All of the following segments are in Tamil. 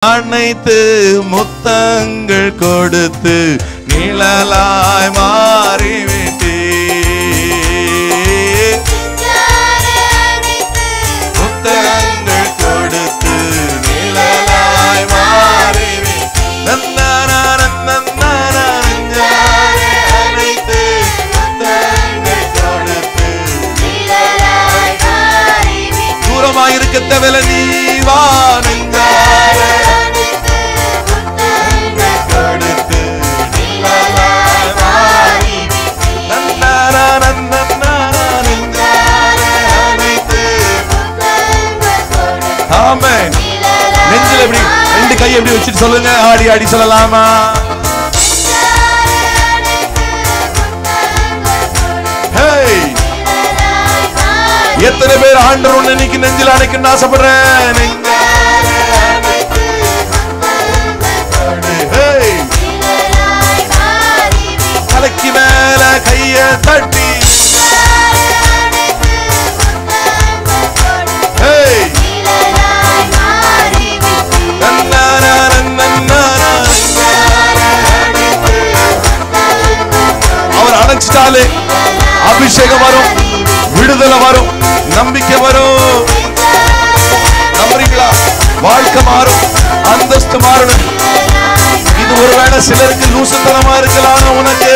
அனைத்து முத்தங்கள் கொடுத்து நிழலாய் மாறிவிட்டே. முத்தங்கள் கொடுத்து நிழலாய் மாறிவிட்டே. அனைத்து முத்தங்கள் கொடுத்து நிழலாய் மாறிவிட்டே. தூரமாயிருக்க தேவையில்லை, நீ வா நெஞ்சாரே. நெஞ்சில எப்படி ரெண்டு கையை எப்படி வச்சுட்டு சொல்லுங்க, ஆடி ஆடி சொல்லலாமா? எத்தனை பேர் ஆண்டவர் இன்னைக்கு நெஞ்சில அணைக்கணும்னு ஆசைப்படுறேன்? தலைக்கு மேல கைய தட்டி அவர் அணைச்சிட்டாலே அபிஷேகம் வரும், விடுதலை வரும், நம்பிக்கை வரும். நம்புறீங்களா? வாழ்க்கை மாறும், அந்தஸ்து மாறணும். இது ஒருவேளை சிலருக்கு லூசுத்தனமா இருக்கலாம். உனக்கு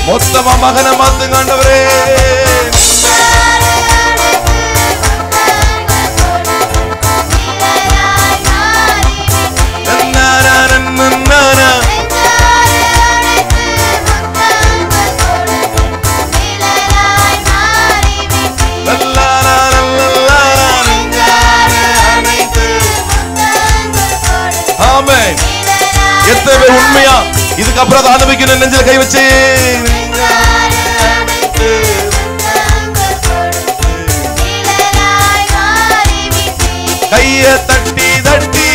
மொத்தமா மகனை மாத்துங்க ஆண்டவரே. எத்தனை பேர் உண்மையா இதுக்கப்புறம் அதை அனுபவிக்கணும்? நெஞ்சில கை வச்சு கைய தட்டி தட்டி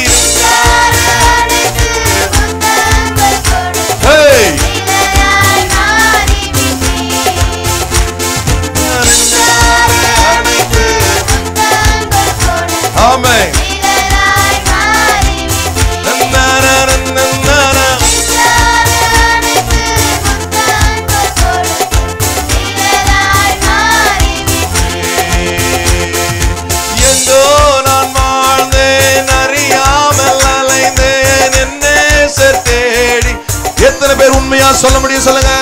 ஆமே. எத்தனை பேர் உண்மையா சொல்ல முடியும்? சொல்லுங்க.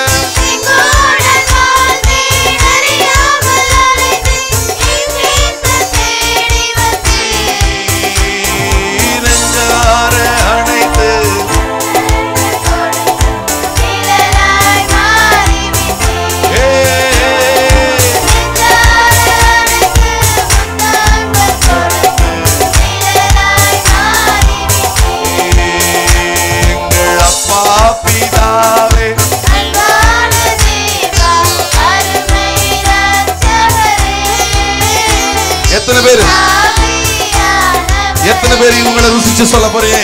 எத்தனை பேர் இவங்களை ருசிச்சு சொல்ல போறீங்க?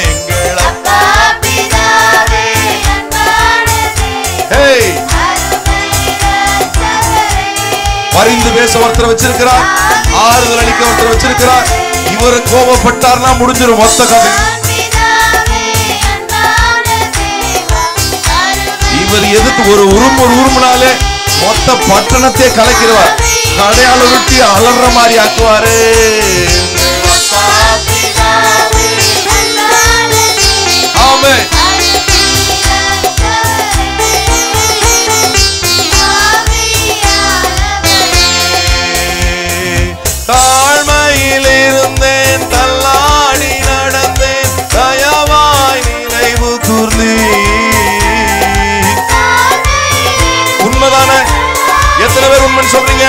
பரிந்து பேச ஒருத்தர் வச்சிருக்கிறார், ஆறுதல் அளிக்க ஒருத்தர் வச்சிருக்கிறார். இவர் கோபப்பட்டார்னா முடிஞ்சிடும் மொத்த கதை. இவர் எதுக்கு ஒரு உருமுனாலே மொத்த பட்டணத்தை கலைக்கிறவார், கடையாள விட்டு அலற மாதிரி ஆக்குவாரு. ஆமே. தாழ்மையில் இருந்தேன், தள்ளாடி நடந்தேன், தயவாய் நினைவு கூர்ந்தீ. உண்மைதானே? எத்தனை பேர் உண்மைன்னு சொல்றீங்க?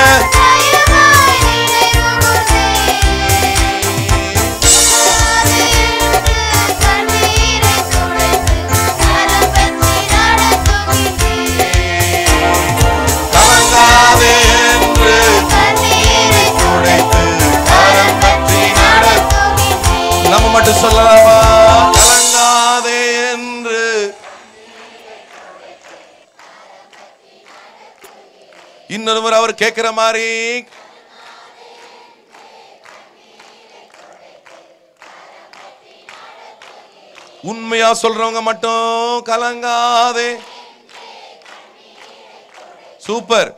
இன்னொருவர் அவர் கேட்கிற மாதிரி உண்மையா சொல்றவங்க மட்டும் கலங்காதே. சூப்பர்.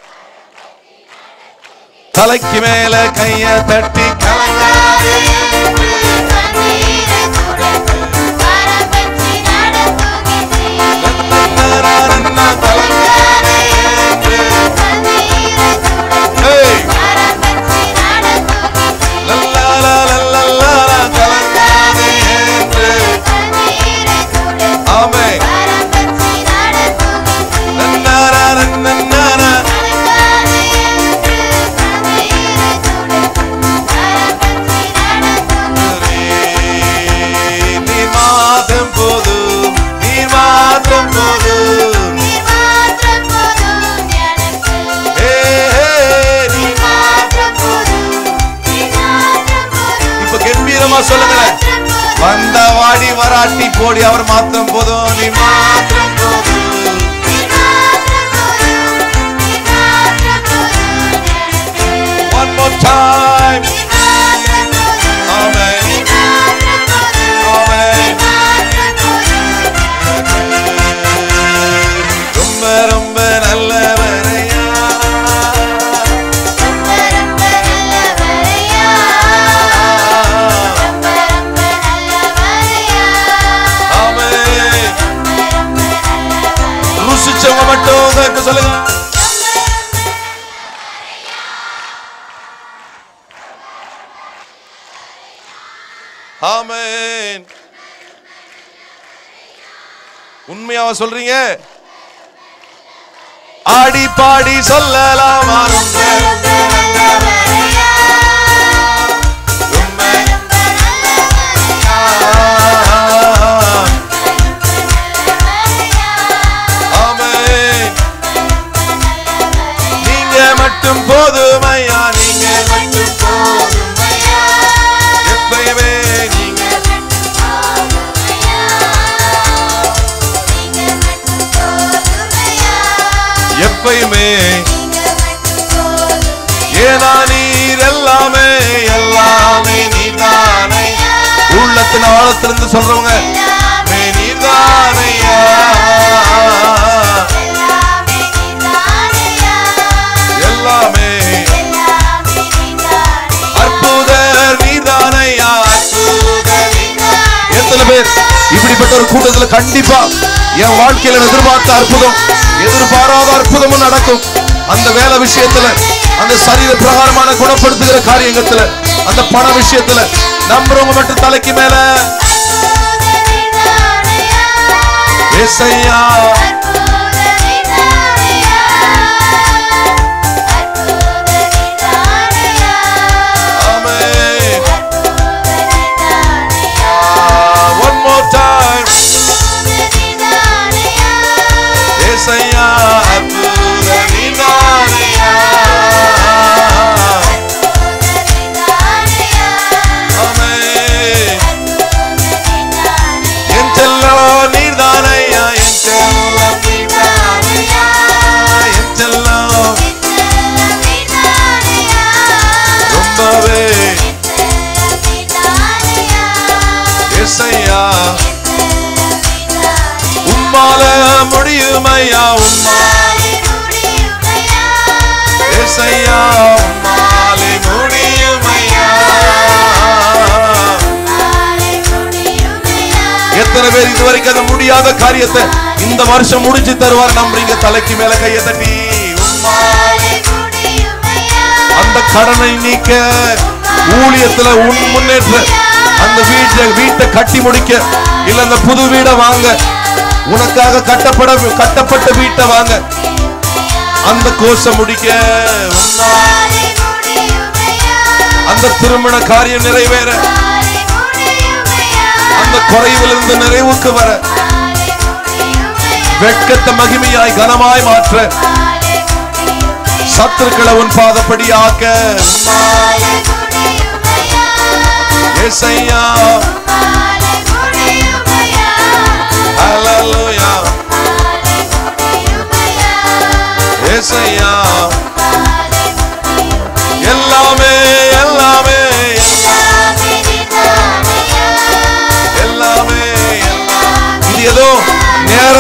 தலைக்கு மேல கைய தட்டி கலங்காதே. சொல்லுங்களேன். வந்த வாடி வராட்டி போடி அவர் மாத்திரம் போதும், நீ மாத்திரம் போதும். One more time. Amen. Amen. ரொம்ப ரொம்ப நல்லவரையா, ருசிச்சவங்க மட்டும் கேட்க சொல்லுங்க. ஆமென். உண்மையாவா சொல்றீங்க? ஆடி பாடி சொல்லலாமா? நீங்க மட்டும் போதுமையா, நீங்க மட்டும் போதுமையா, எப்பயுமே நீங்க எப்பயுமே. ஏனா நீர் எல்லாமே எல்லாமே நீதானே. உள்ளத்தின் ஆழத்திலிருந்து சொல்றவங்க நீதானையா, எல்லாமே அற்புத நீதானையா, அற்புத. எத்தனை பேர் இப்படிப்பட்ட ஒரு கூட்டத்தில் கண்டிப்பா என் வாழ்க்கையில எதிர்பார்த்த அற்புதம், எதிர்பாராத அற்புதமும் நடக்கும். அந்த வேலை விஷயத்துல, அந்த சரீர பிரகாரமான குணப்படுத்துகிற காரியங்கத்துல, அந்த பண விஷயத்துல நம்புறவங்க மட்டும் தலைக்கு மேல ஏசையா. ஆமென். One more time. ஏசையா அற்புத நீதானையா. ஆமென். என் செல்லம் நீதானையா, என் செல்லம் நீதானையா, என் செல்லம் ரொம்பவே. ஏசையா உம்மால முடியுமையா, உம்மாலே ஏசையா உம்மாலே முடியுமையா. எத்தனை பேர் இதுவரைக்கும் அது முடியாத காரியத்தை இந்த வருஷம் முடிச்சு தருவார் நம்புறீங்க? தலைக்கு மேல கையை தட்டி அந்த கடனை நீக்க, ஊழியத்துல முன்னேற்ற, அந்த வீட்டை கட்டி முடிக்க, இல்ல அந்த புது வீடை வாங்க, உனக்காக கட்டப்பட்ட வீட்டை வாங்க, அந்த கோர்ஸை முடிக்க, அந்த திருமண காரியம் நிறைவேற, அந்த குறைவிலிருந்து நிறைவுக்கு வர, வெட்கத்தை மகிமையாய் கனமாய் மாற்ற, சத்துருக்களை உன் பாதப்படியாக்க. ஏசையா ஹல்லேலூயா, ஏசையா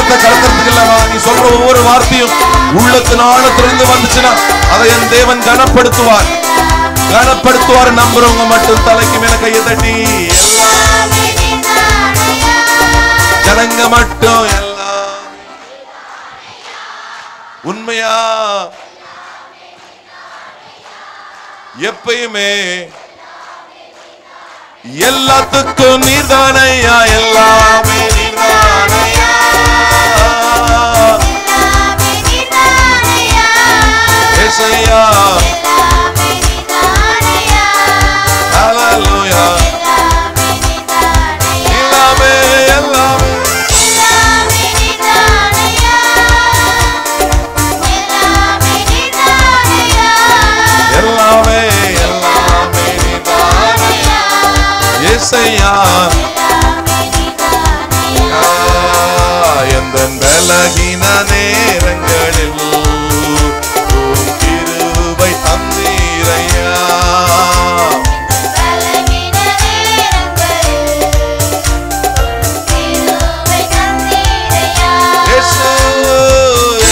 உள்ளத்தை கலக்கிறதுக்கு இல்லவா, நீ சொல்ற ஒவ்வொரு வார்த்தையும் உள்ளத்தின் ஆழத்திலிருந்து வந்துச்சுன்னா அதை என் தேவன் கனப்படுத்துவார். கனப்படுத்துவார். நம்புறவங்க மட்டும் தலைக்கு மேல கையை தட்டி ஜனங்க மட்டும் எல்லாம் உண்மையா எப்பயுமே எல்லாத்துக்கும் நீர்தானையா, எல்லாமே நீர்தானையா, ஏசையா, ஹல்லேலூயா, எல்லாமே எல்லாமே எல்லாமே எல்லாமே நீர்தானையா, ஏசையா, எந்த பலகீன நேரங்களில் கிருபை தந்தீரையா, இயேசு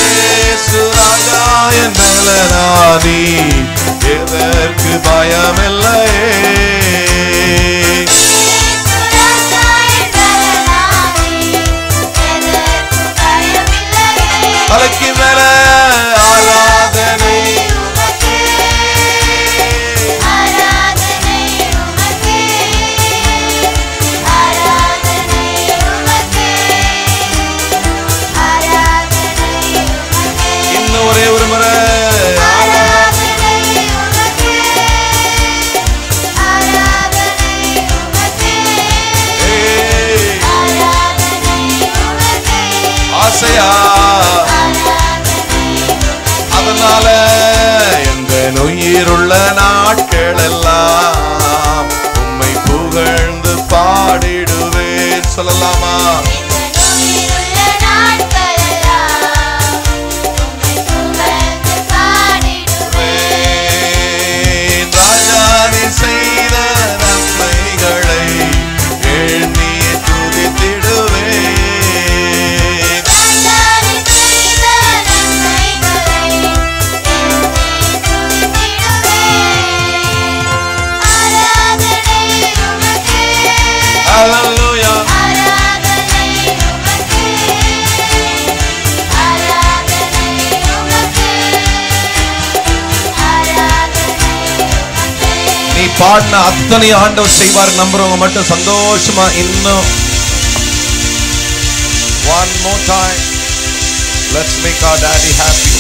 இயேசு ராஜா என் பலனானி, எதற்கு பயமில்லையே, தலைக்கு மேல ஆராதனை, இன்னும் ஒரே ஒரு முறை ஆசையா, அதனால எந்த உயிருள்ள நாட்கள் எல்லாம் உம்மை புகழ்ந்து பாடிடுவேன். சொல்லலாமா? ராஜா நீ செய்த நன்மைகளை எண்ணி துதித்திடுவேன். Hallelujah. நீ பாடின அத்தனை ஆண்டவர் செய்வார். நம்புறவங்க மட்டும் சந்தோஷமா இன்னும் one more time let's make our daddy happy.